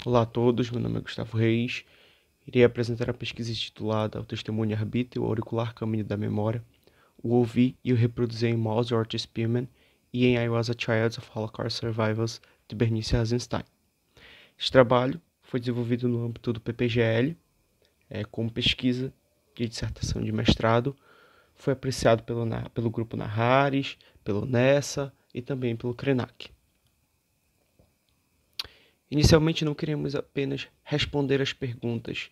Olá a todos, meu nome é Gustavo Reis. Irei apresentar a pesquisa intitulada O Testemunho Arbítrio, o Auricular Caminho da Memória, o Ouvir e o Reproduzir em Mouse Art Spearman e em I Was a Child of Holocaust Survivors, de Bernice Eisenstein. Este trabalho foi desenvolvido no âmbito do PPGL, como pesquisa de dissertação de mestrado. Foi apreciado pelo grupo Naharis, pelo NESA e também pelo KRENAC. Inicialmente não queremos apenas responder as perguntas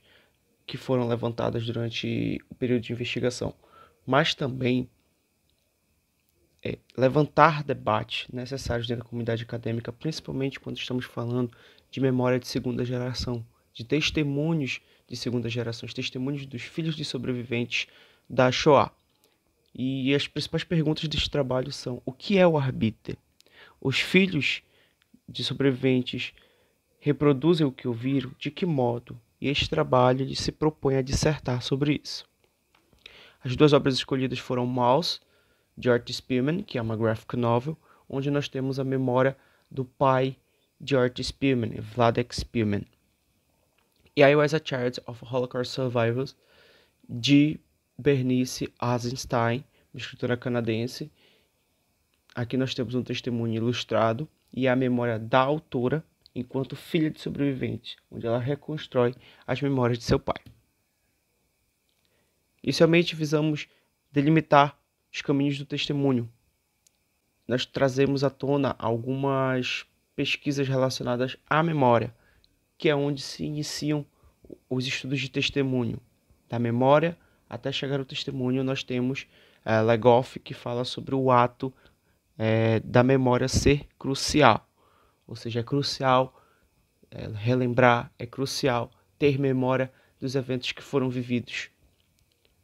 que foram levantadas durante o período de investigação, mas também levantar debates necessários dentro da comunidade acadêmica, principalmente quando estamos falando de memória de segunda geração, de testemunhos de segunda geração, testemunhos dos filhos de sobreviventes da Shoah. E as principais perguntas deste trabalho são: o que é o arbítrio? Os filhos de sobreviventes reproduzem o que ouviram? De que modo? E este trabalho ele se propõe a dissertar sobre isso. As duas obras escolhidas foram Mouse, de Art Spearman, que é uma graphic novel, onde nós temos a memória do pai de Art Spearman, Vladek Spearman. E I Was a Child of Holocaust Survivors, de Bernice Eisenstein, uma escritora canadense. Aqui nós temos um testemunho ilustrado e a memória da autora enquanto filha de sobrevivente, onde ela reconstrói as memórias de seu pai. Inicialmente visamos delimitar os caminhos do testemunho. Nós trazemos à tona algumas pesquisas relacionadas à memória, que é onde se iniciam os estudos de testemunho. Da memória até chegar ao testemunho, nós temos Legoff, que fala sobre o ato da memória ser crucial. Ou seja, é crucial relembrar, é crucial ter memória dos eventos que foram vividos.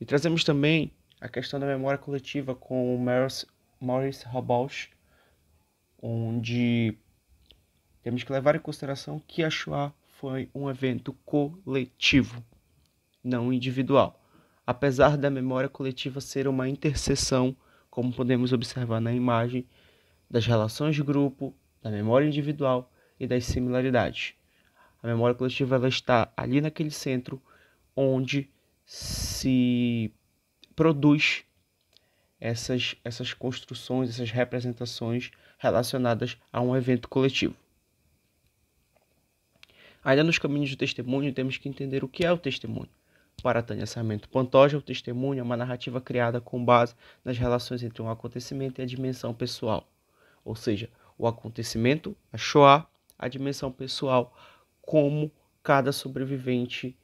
E trazemos também a questão da memória coletiva com Maurice Robosch, onde temos que levar em consideração que a Shoah foi um evento coletivo, não individual. Apesar da memória coletiva ser uma interseção, como podemos observar na imagem, das relações de grupo, da memória individual e das similaridades. A memória coletiva ela está ali naquele centro onde se produz essas construções, essas representações relacionadas a um evento coletivo. Ainda nos caminhos do testemunho, temos que entender o que é o testemunho. Para Tânia Sarmento Pantoja, o testemunho é uma narrativa criada com base nas relações entre um acontecimento e a dimensão pessoal. Ou seja, o acontecimento, a Shoah, a dimensão pessoal, como cada sobrevivente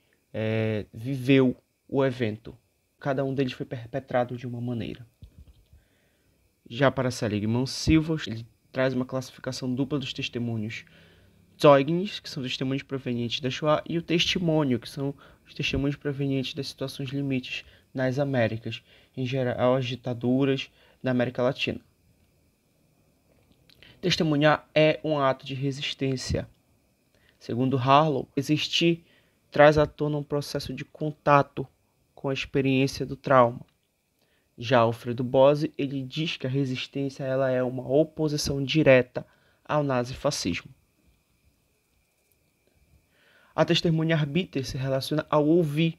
viveu o evento. Cada um deles foi perpetrado de uma maneira. Já para Seligman Silva, ele traz uma classificação dupla dos testemunhos. Zeugnis, que são testemunhos provenientes da Shoah, e o testemunho, que são os testemunhos provenientes das situações limites nas Américas, em geral as ditaduras da América Latina. Testemunhar é um ato de resistência. Segundo Harlow, existir traz à tona um processo de contato com a experiência do trauma. Já Alfredo Bose, ele diz que a resistência ela é uma oposição direta ao nazifascismo. A testemunha arbítria se relaciona ao ouvir.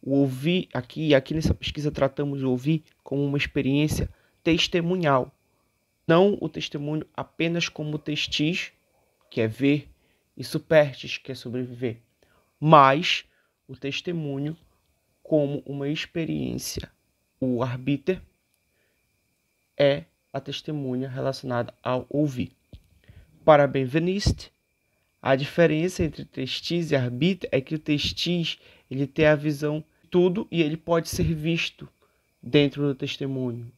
O ouvir, aqui nessa pesquisa tratamos o ouvir como uma experiência testemunhal. Não o testemunho apenas como testis, que é ver, e superstis, que é sobreviver, mas o testemunho como uma experiência. O arbítrio é a testemunha relacionada ao ouvir. Para Benveniste, a diferença entre testis e arbítrio é que o testis ele tem a visão de tudo e ele pode ser visto dentro do testemunho.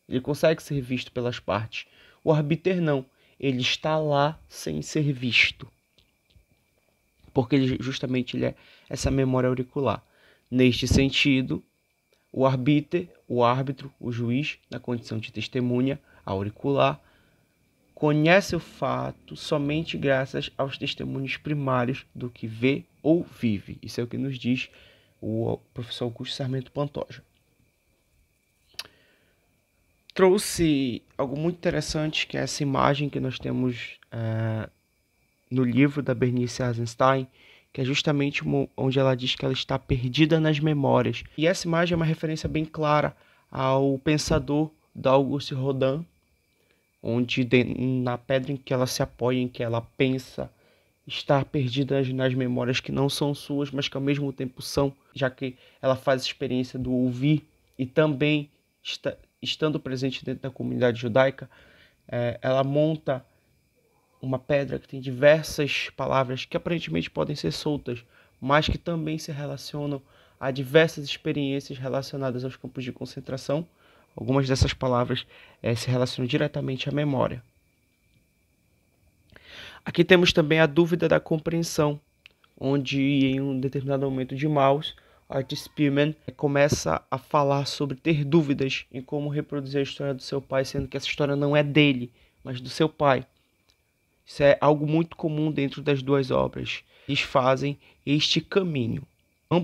Ele consegue ser visto pelas partes. O arbítrio não. Ele está lá sem ser visto. Porque ele é essa memória auricular. Neste sentido, o árbitro, o juiz, na condição de testemunha auricular, conhece o fato somente graças aos testemunhos primários do que vê ou vive. Isso é o que nos diz o professor Augusto Sarmento Pantoja. Trouxe algo muito interessante, que é essa imagem que nós temos no livro da Bernice Eisenstein, que é justamente onde ela diz que ela está perdida nas memórias. E essa imagem é uma referência bem clara ao pensador da Auguste Rodin, onde na pedra em que ela se apoia, em que ela pensa, estar perdida nas memórias que não são suas, mas que ao mesmo tempo são, já que ela faz a experiência do ouvir e também, estando presente dentro da comunidade judaica, ela monta uma pedra que tem diversas palavras que aparentemente podem ser soltas, mas que também se relacionam a diversas experiências relacionadas aos campos de concentração. Algumas dessas palavras se relacionam diretamente à memória. Aqui temos também a dúvida da compreensão, onde em um determinado momento de Maus, Art Spiegelman começa a falar sobre ter dúvidas em como reproduzir a história do seu pai, sendo que essa história não é dele, mas do seu pai. Isso é algo muito comum dentro das duas obras. Eles fazem este caminho. Em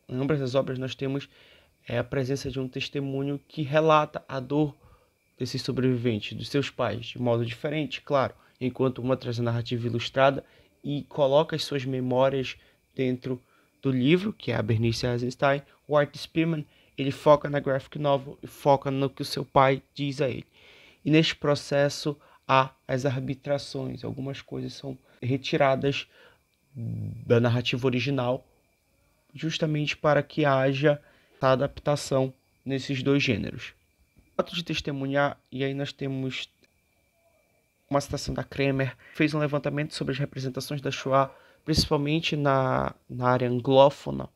ambas as obras nós temos a presença de um testemunho que relata a dor desses sobreviventes, dos seus pais, de modo diferente, claro, enquanto uma traz a narrativa ilustrada e coloca as suas memórias dentro do livro, que é a Bernice Eisenstein. O Art Spiegelman, ele foca na graphic novel e foca no que o seu pai diz a ele. E neste processo há as arbitrações, algumas coisas são retiradas da narrativa original, justamente para que haja a adaptação nesses dois gêneros. O ato de testemunhar, e aí nós temos uma citação da Kremer, fez um levantamento sobre as representações da Shoah, principalmente na área anglófona,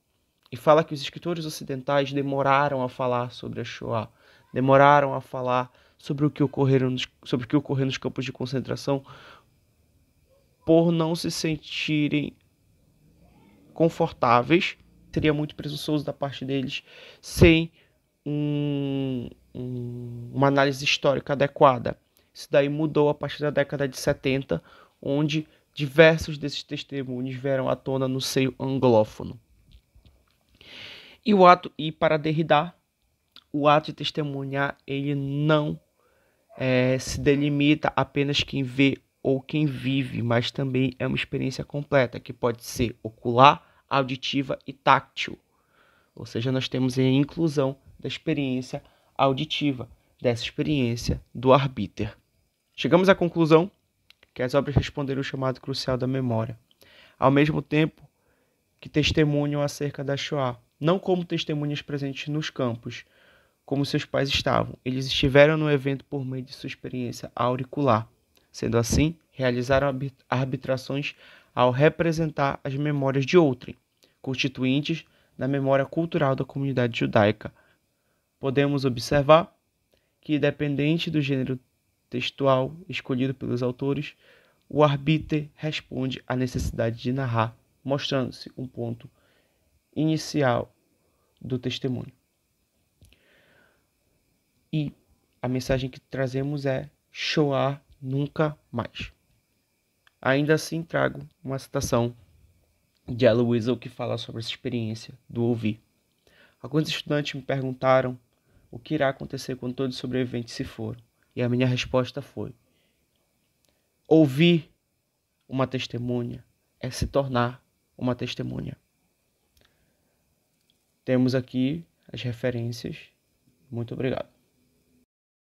e fala que os escritores ocidentais demoraram a falar sobre a Shoah, demoraram a falar sobre o que ocorreu nos campos de concentração, por não se sentirem confortáveis. Seria muito presunçoso da parte deles sem uma análise histórica adequada. Isso daí mudou a partir da década de 70, onde diversos desses testemunhos vieram à tona no seio anglófono. E para Derrida, o ato de testemunhar, ele não se delimita apenas quem vê ou quem vive, mas também é uma experiência completa, que pode ser ocular, auditiva e táctil. Ou seja, nós temos a inclusão da experiência auditiva, dessa experiência do arbiter. Chegamos à conclusão que as obras responderam o chamado crucial da memória, ao mesmo tempo que testemunham acerca da Shoah, não como testemunhas presentes nos campos, como seus pais estavam. Eles estiveram no evento por meio de sua experiência auricular. Sendo assim, realizaram arbitrações ao representar as memórias de outrem, constituintes da memória cultural da comunidade judaica. Podemos observar que, independente do gênero textual escolhido pelos autores, o arbiter responde à necessidade de narrar, mostrando-se um ponto inicial do testemunho. E a mensagem que trazemos é Shoah nunca mais. Ainda assim, trago uma citação de Elie Wiesel que fala sobre essa experiência do ouvir. Alguns estudantes me perguntaram o que irá acontecer quando todos os sobreviventes se foram. E a minha resposta foi: ouvir uma testemunha é se tornar uma testemunha. Temos aqui as referências. Muito obrigado.